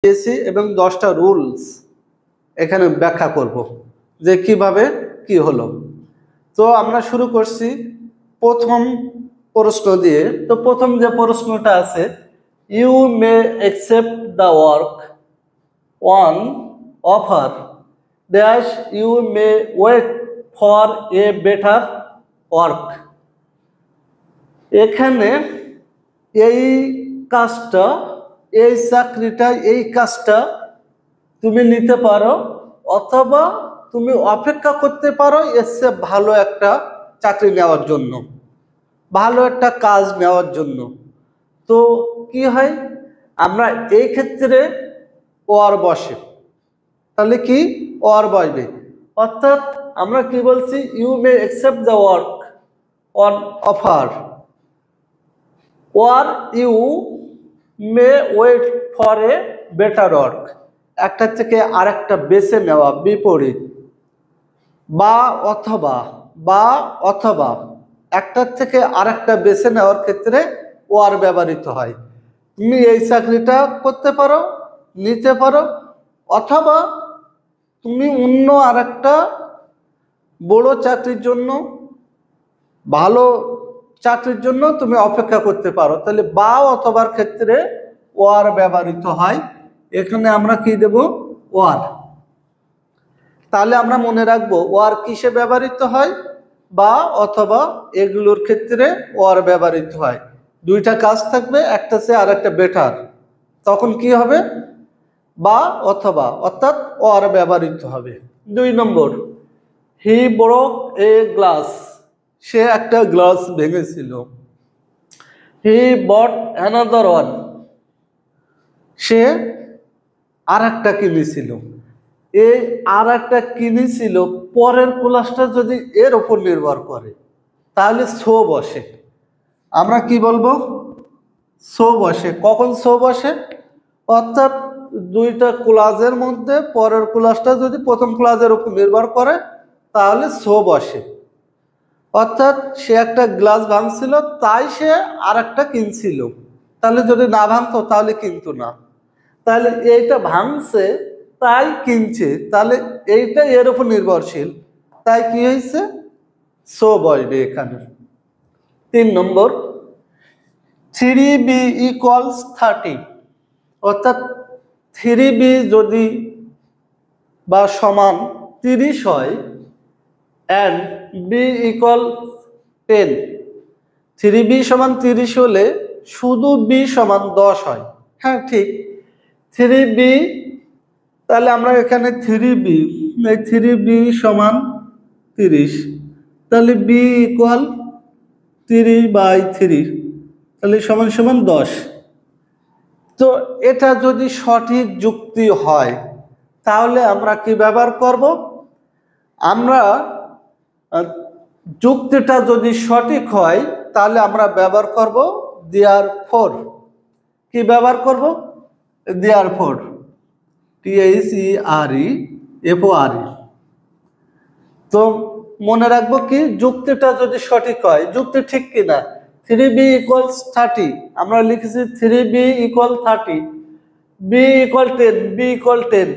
দিয়েছি এবং 10টা রুলস এখানে ব্যাখ্যা করব যে কিভাবে কি হলো। তো আমরা শুরু করছি প্রথম প্রশ্ন দিয়ে। তো প্রথম যে প্রশ্নটা আছে, you may accept the work on offer dash you may wait for a better work. এখানে এই কাজটা, এই চাকরিটা, এই কাজটা তুমি নিতে পারো অথবা তুমি অপেক্ষা করতে পারো এর চেয়ে ভালো একটা চাকরি নেওয়ার জন্য, ভালো একটা কাজ নেওয়ার জন্য। তো কি হয়, আমরা এই ক্ষেত্রে ওয়ার বসে, তাহলে কি ওয়ার বসবে, অর্থাৎ আমরা কি বলছি, you may accept the work on offer or you may wait for a better work। একটা থেকে আরেকটা বেছে নেওয়া, বিপরীত, বা অথবা একটা থেকে আরেকটা বেছে নেওয়ার ক্ষেত্রে ওয়ার ব্যবহৃত হয়। তুমি এই চাকরিটা করতে পারো, নিতে পারো, অথবা তুমি অন্য আরেকটা বড় চাকরির জন্য, ভালো চাকরির জন্য তুমি অপেক্ষা করতে পারো। তাহলে বা অথবার ক্ষেত্রে ওয়ার ব্যবহৃত হয়। এখানে আমরা কি দেব, ওয়ার। তাহলে আমরা মনে রাখবো ওয়ার কিসে ব্যবহৃত হয়, বা অথবা এগুলোর ক্ষেত্রে ওয়ার ব্যবহৃত হয়। দুইটা কাজ থাকবে, একটা চেয়ে আর একটা বেটার, তখন কি হবে, বা অথবা, অর্থাৎ ওয়ার ব্যবহৃত হবে। 2 নম্বর, হি ব্রোক এ গ্লাস, সে একটা গ্লাস ভেঙেছিল। হি বট অ্যানাদার ওয়ান, সে আর একটা কিনেছিল। এই আর একটা কিনেছিল পরের ক্লাসটা যদি এর উপর নির্ভর করে তাহলে সো বসে। আমরা কি বলবো, সো বসে। কখন সো বসে, অর্থাৎ দুইটা ক্লাসের মধ্যে পরের ক্লাসটা যদি প্রথম ক্লাসের উপর নির্ভর করে তাহলে সো বসে। অর্থাৎ সে একটা গ্লাস ভাঙছিল, তাই সে আর একটা কিনছিল। তাহলে যদি না ভাঙতো তাহলে কিনতো না। তাহলে এইটা ভাঙছে তাই কিনছে, তাহলে এইটা এর উপর নির্ভরশীল, তাই কি হয়েছে, সো বসবে এখানে। 3 নম্বর, 3b = 30, অর্থাৎ 3b যদি বা সমান 30 হয় and b = 10, 3b সমান 30 হলে শুধু b সমান 10 হয়। হ্যাঁ ঠিক, 3b, তাহলে আমরা এখানে 3b সমান 30, তাহলে b = 3/3, তাহলে সমান সমান 10। তো এটা যদি সঠিক যুক্তি হয় তাহলে আমরা কি ব্যবহার করব, আমরা যুক্তিটা যদি সঠিক হয় তাহলে আমরা ব্যবহার করব therefore। কি ব্যবহার করব, therefore, therefore। তো মনে রাখবো কি, যুক্তিটা যদি সঠিক হয়, যুক্তি ঠিক কিনা, 3b = 30, আমরা লিখেছি 3b = 30, b = 10, b = 10,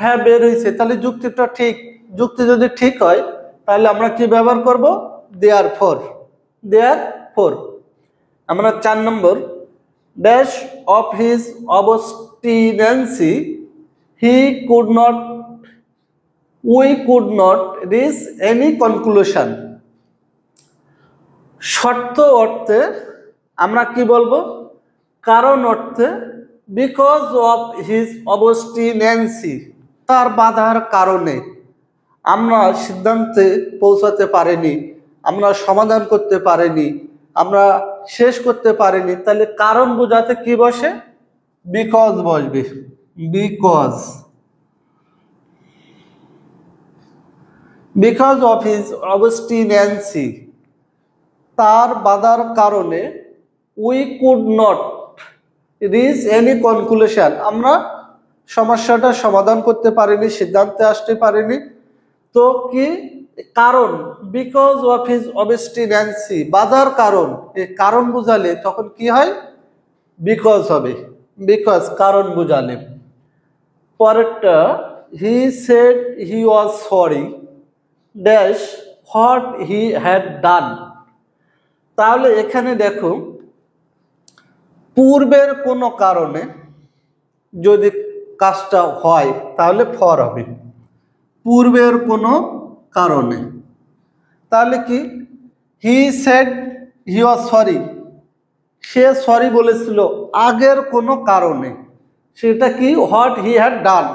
হ্যাঁ বের হয়েছে, তাহলে যুক্তিটা ঠিক। যুক্তি যদি ঠিক হয় তাহলে আমরা কি ব্যবহার করব, therefore। আমরা 4 নম্বর, dash of his obstinacy we could not reach any conclusion। শর্ত অর্থে আমরা কি বলবো, কারণ অর্থে বিকজ অফ হিজ অবস্টিনেন্সি, তার বাধার কারণে আমরা সিদ্ধান্তে পৌঁছাতে পারিনি, আমরা সমাধান করতে পারিনি, আমরা শেষ করতে পারিনি। তাহলে কারণ বোঝাতে কি বসে, বিকজ বসবে, বিকজ অফ হিজ অবস্টিনেন্সি, তার বাধার কারণে we could not reach any conclusion, আমরা সমস্যাটা সমাধান করতে পারিনি, সিদ্ধান্তে আসতে পারিনি। তো কি কারণ, বিকজ অফ হিজ অবস্টিনেন্সি, বাধার কারণ, এই কারণ বুঝালে তখন কি হয়, বিকজ হবে, বিকজ কারণ বুঝালে। পরেরটা হি said he was sorry dash what he had ডান। তাহলে এখানে দেখো পূর্বের কোনো কারণে যদি কাজটা হয় তাহলে ফর হবে, পূর্বের কোনো কারণে। তাহলে কি হি said he was sorry, say sorry বলেছিল আগের কোনো কারণে, সেটা কি হোয়াট হি হ্যাড ডান,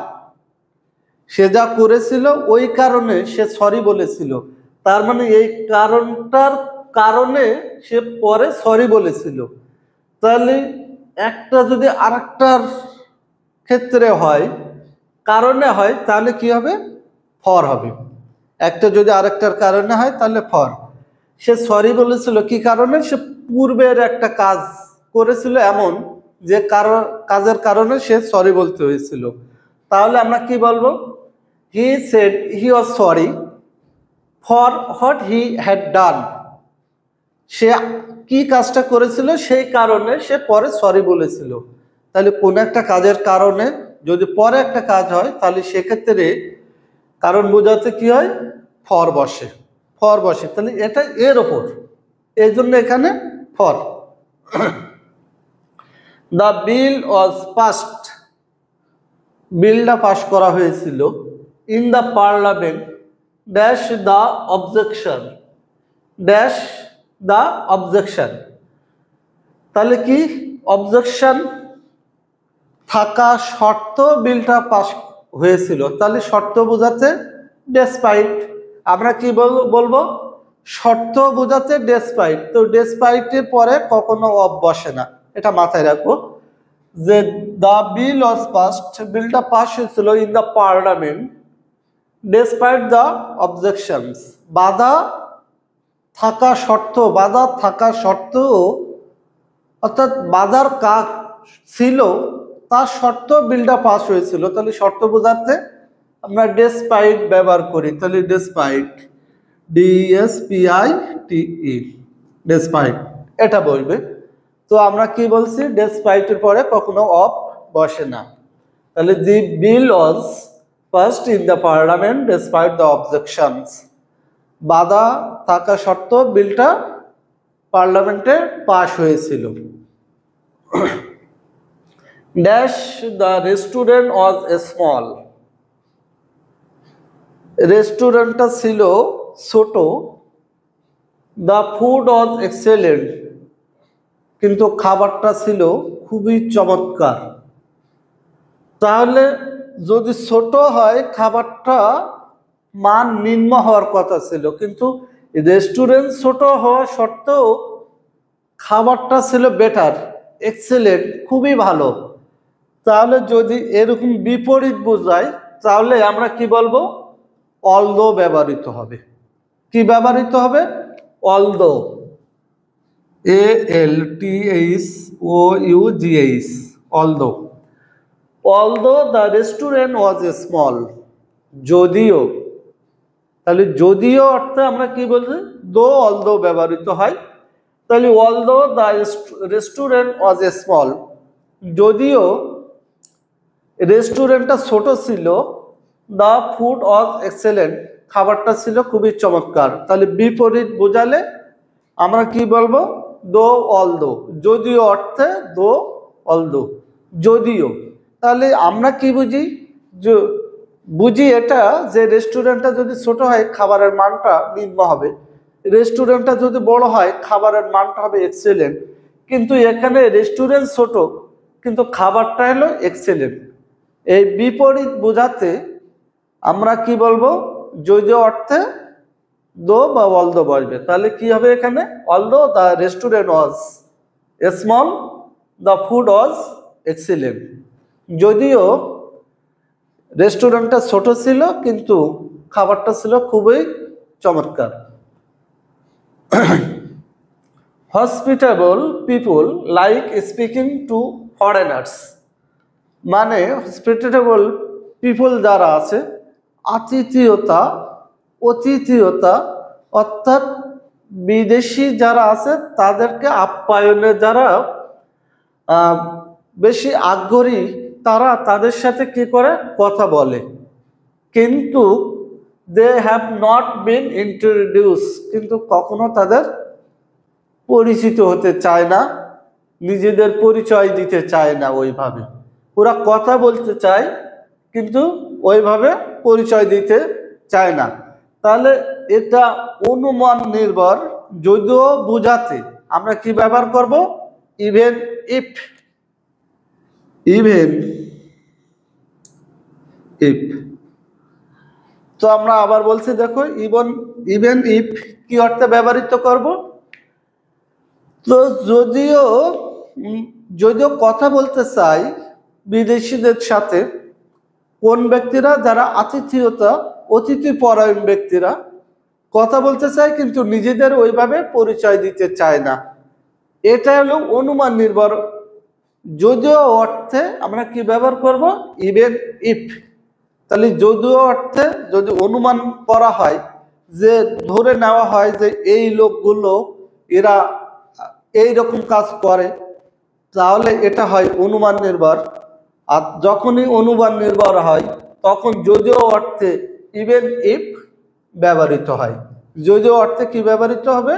সে যা করেছিল ওই কারণে সে সরি বলেছিল। তার মানে এই কারণটার কারণে সে পরে সরি বলেছিল। তাহলে একটা যদি আরেকটার ক্ষেত্রে হয়, কারণে হয়, তাহলে কি হবে? ফর হবে। একটা যদি আরেকটার কারণে হয় তাহলে ফর। সে সরি বলেছিল কি কারণে? সে পূর্বের একটা কাজ করেছিল এমন যে কাজের কারণে সে সরি বলতে হয়েছিল। তাহলে আমরা কি বলবো? He said he was sorry for what he had done. সে কি কাজটা করেছিল সেই কারণে সে পরে সরি বলেছিল। তাহলে কোন একটা কাজের কারণে যদি পরে একটা কাজ হয় তাহলে সেক্ষেত্রে কারণ বোঝাতে কি হয়? ফর বসে, ফর বসে। তাহলে এটা এর ওপর, এই জন্য এখানে for. The bill was passed, বিলটা পাস করা হয়েছিল in the parliament dash the objection, dash the objection. তাহলে কি অবজেকশন থাকা শর্ত বিলটা পাস হয়েছিল। তাহলে শর্ত বোঝাতে ডেসপাইট, আমরা কি বলবো? শর্ত বোঝাতে ডেসপাইট। তো ডেসপাইটের পরে কখনো অফ বসে না, এটা মাথায় রাখবো যে দ্য বিল ওয়াজ পাসড, বিলটা পাস হয়েছিল in the parliament despite the objections, বাধা থাকা শর্ত, বাধা থাকা সত্ত্বেও, অর্থাৎ বাধার কাজ ছিল তার শর্ত বিলটা পাস হয়েছিল। তাহলে শর্ত বোঝাতে আমরা ডেসপাইট ব্যবহার করি। তাহলে ডেসপাইট, DSPITE, ডেসপাইট এটা বলবে। তো আমরা কি বলছি? ডেসপাইটের পরে কখনো অফ বসে না। তাহলে the bill was passed in the parliament despite the objections, বাধা থাকা সত্ত্বেও বিলটা পার্লামেন্টে পাস হয়েছিল। Dash the restaurant was a small, রেস্টুরেন্টটা ছিল ছোট। দ্য ফুড ওয়াজ এক্সেলেন্ট, কিন্তু খাবারটা ছিল খুবই চমৎকার। তাহলে যদি ছোট হয় খাবারটা মান নিম্ন হওয়ার কথা ছিল, কিন্তু রেস্টুরেন্ট ছোট হওয়া সত্ত্বেও খাবারটা ছিল বেটার, এক্সেলেন্ট, খুবই ভালো। তাহলে যদি এরকম বিপরীত বোঝায় তাহলে আমরা কি বলবো? অলদো ব্যবহৃত হবে। কি ব্যবহৃত হবে? Although, ALTHOUGH, although. Although the restaurant was a small, যদিও। তাহলে যদিও অর্থে আমরা কি বলছি? দো অলদো ব্যবহৃত হয়। তাহলে although the restaurant was a small, যদিও রেস্টুরেন্টটা ছোট ছিল, দ্য ফুড ওয়াজ এক্সেলেন্ট, খাবারটা ছিল খুবই চমৎকার। তাহলে বিপরীত বোঝালে আমরা কি বলবো? দো অলদো, যদিও অর্থে দো অলদো, যদিও। তাহলে আমরা কি বুঝি? বুঝি এটা যে রেস্টুরেন্টটা যদি ছোট হয় খাবারের মানটা নিম্ন হবে, রেস্টুরেন্টটা যদি বড় হয় খাবারের মানটা হবে এক্সেলেন্ট। কিন্তু এখানে রেস্টুরেন্ট ছোট কিন্তু খাবারটা হলো এক্সেলেন্ট। এই বিপরীত বোঝাতে আমরা কি বলবো? যদিও অর্থে দো বা অলদো বসবে। তাহলে কি হবে এখানে? Although the restaurant was small the food was excellent, যদিও রেস্টুরেন্টটা ছোট ছিল কিন্তু খাবারটা ছিল খুবই চমৎকার। হসপিটেবল পিপুল লাইক স্পিকিং টু ফরেনার্স, মানে হসপিটেবল পিপুল যারা আছে, আতিথেয়তা, অতিথেয়তা, অর্থাৎ বিদেশি যারা আছে তাদেরকে আপ্যায়নে যারা বেশি আগ্রহী তারা তাদের সাথে কি করে কথা বলে, কিন্তু they have not been introduce, কিন্তু কখনো তাদের পরিচিত হতে চায় না, নিজেদের পরিচয় দিতে চায় না ওইভাবে। ওরা কথা বলতে চায় কিন্তু ওইভাবে পরিচয় দিতে চায় না। তাহলে এটা অনুমান নির্ভর, যদিও বোঝাতে আমরা কি ব্যবহার করব, ইভেন ইফ। Even if. তো আমরা আবার বলছি দেখো, ইভেন ইফ কি অর্থে ব্যবহৃত করব। তো যদিও কথা বলতে চাই বিদেশিদের সাথে, কোন ব্যক্তিরা, যারা অতিথি পরায়ণ ব্যক্তিরা কথা বলতে চায় কিন্তু নিজেদের ওইভাবে পরিচয় দিতে চায় না, এটা হলো অনুমান নির্ভর। যদিও অর্থে আমরা কি ব্যবহার করব, ইভেন ইফ। তাহলে যদিও অর্থে যদি অনুমান করা হয়, যে ধরে নেওয়া হয় যে এই লোকগুলো এরা এই রকম কাজ করে, তাহলে এটা হয় অনুমান নির্ভর। আর যখনই অনুমান নির্ভর হয় তখন যদিও অর্থে ইভেন ইফ ব্যবহৃত হয়। যদিও অর্থে কি ব্যবহৃত হবে,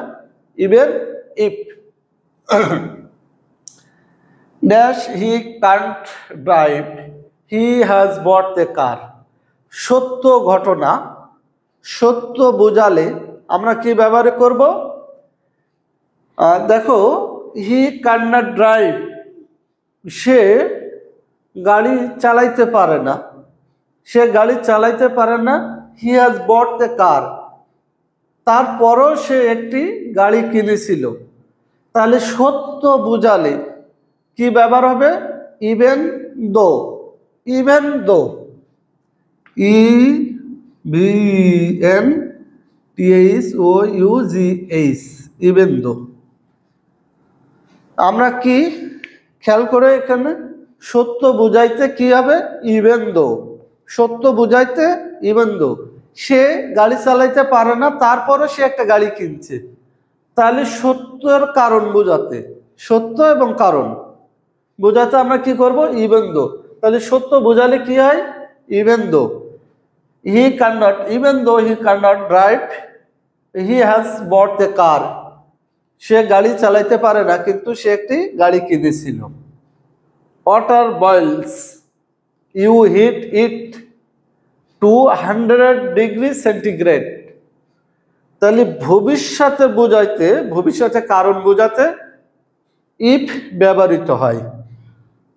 even if. Dash he can't drive, he has bought a car. সত্য ঘটনা, সত্য বোঝালে আমরা কি ব্যবহার করব, দেখো হি ক্যান নট ড্রাইভ, সে গাড়ি চালাইতে পারে না, সে গাড়ি চালাইতে পারে না। হি হ্যাজ বট এ কার, তারপরও সে একটি গাড়ি কিনেছিল। তাহলে সত্য বোঝালে কি ব্যবহার হবে, even though. Even though, EVENTHOUGH, even though. আমরা কি খেয়াল করে এখানে, সত্য বুঝাইতে কি হবে, ইভেন দো। সত্য বুঝাইতে ইভেন দো, সে গাড়ি চালাইতে পারে না তারপরে সে একটা গাড়ি কিনছে। তাহলে সত্যের কারণ বোঝাতে, সত্য এবং কারণ বোঝাতে আমরা কি করব, ইভেন দো। তাহলে সত্য বোঝালে কি হয়, even though. He can not, even though he can not drive, he has bought a car, সে গাড়ি চালাইতে পারে না কিন্তু সে একটি গাড়ি কিনেছিল। Water boils, you heat it to 100 degree centigrade. তাহলে ভবিষ্যতে বোঝাইতে, ভবিষ্যতে কারণ বোঝাতে ইফ ব্যবহৃত হয়।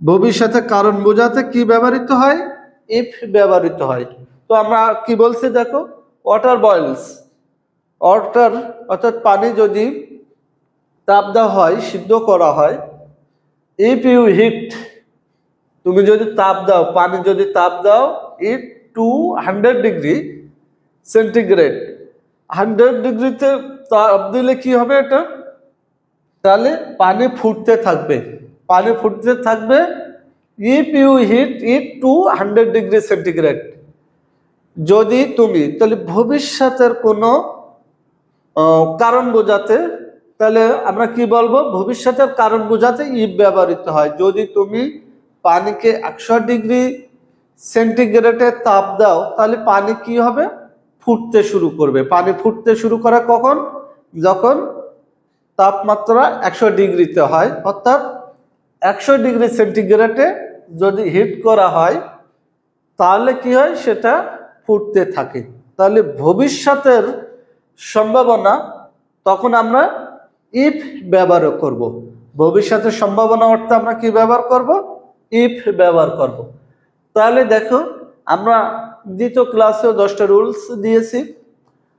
ভবিষ্যতে কারণ বোঝাতে কি ব্যবহৃত হয়, ইফ ব্যবহৃত হয়। তো আমরা কি বলছি দেখো, ওয়াটার বয়েলস, ওয়াটার অর্থাৎ পানি যদি তাপ দেওয়া হয়, সিদ্ধ করা হয়, ইফ ইউ হিট, তুমি যদি তাপ দাও, পানি যদি তাপ দাও, ইট টু 100 ডিগ্রি সেন্টিগ্রেড, 100 ডিগ্রিতে তাপ দিলে কি হবে এটা, তাহলে পানি ফুটতে থাকবে, পানি ফুটতে থাকবে। If you heat it to 100 degree centigrade, যদি তুমি, তাহলে ভবিষ্যতের কোনো কারণ বোঝাতে, তাহলে আমরা কি বলবো, ভবিষ্যতের কারণ বোঝাতে ইফ ব্যবহৃত হয়। যদি তুমি পানিকে 100 ডিগ্রি সেন্টিগ্রেডে তাপ দাও, তাহলে পানি কি হবে, ফুটতে শুরু করবে। পানি ফুটতে শুরু করে কখন, যখন তাপমাত্রা 100 ডিগ্রিতে হয়, অর্থাৎ 100 ডিগ্রি সেন্টিগ্রেডে যদি হিট করা হয় তাহলে কি হয়, সেটা ফুটতে থাকে। তাহলে ভবিষ্যতের সম্ভাবনা, তখন আমরা ইফ ব্যবহার করব। ভবিষ্যতের সম্ভাবনা অর্থে আমরা কি ব্যবহার করব, ইফ ব্যবহার করব। তাহলে দেখো, আমরা দ্বিতীয় ক্লাসেও 10টা রুলস দিয়েছি,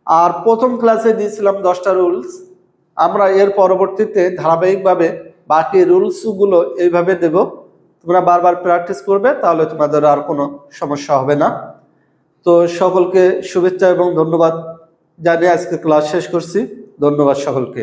আর প্রথম ক্লাসে দিয়েছিলাম 10টা রুলস। আমরা এর পরবর্তীতে ধারাবাহিকভাবে বাকি রুলসগুলো এইভাবে দেব। তোমরা বারবার প্র্যাকটিস করবে, তাহলে তোমাদের আর কোনো সমস্যা হবে না। তো সকলকে শুভেচ্ছা এবং ধন্যবাদ জানিয়ে আজকে ক্লাস শেষ করছি। ধন্যবাদ সকলকে।